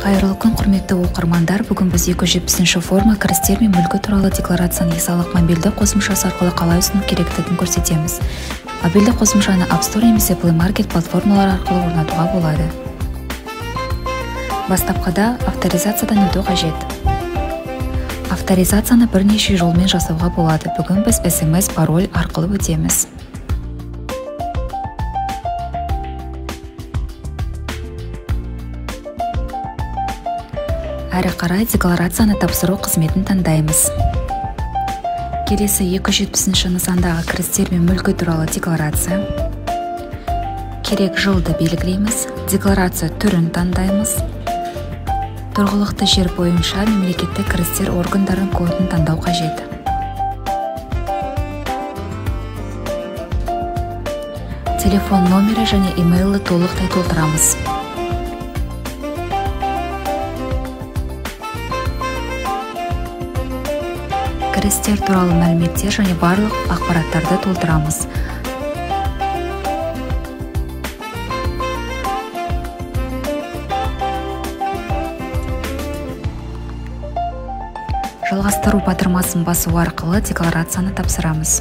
Қайырлы күн, құрметті оқырмандар. Бүгін біз 270-ші форма кірістер мен мүлкі туралы декларацияны ИСАлық мобильді қосымшасы арқылы қалай ұсыну керектігін көрсетеміз. Мобильді қосымшаны App Store немесе Play Market платформалары арқылы орнатуға болады. Бастапқыда авторизациядан өту қажет. Авторизацияны бірнеше жолмен жасауға болады. Бүгін біз SMS пароль арқылы өтеміз. Әрі қарай декларацияны тапсыру қызметін таңдаймыз. Келесі 270-ші нысандағы кірістер мен мүлкі туралы декларация. Керек жылды белгілейміз. Декларация түрін таңдаймыз. Тұрғылықты жер бойынша мемлекеттік кірістер органдарын кодын таңдау қажет. Телефон номері және имейлі толықтай толтырамыз. Кірістер туралы мәліметтер және барлық ақпараттарды толтырамыз. Жалғастыру батырмасын басу арқылы декларацияны тапсырамыз.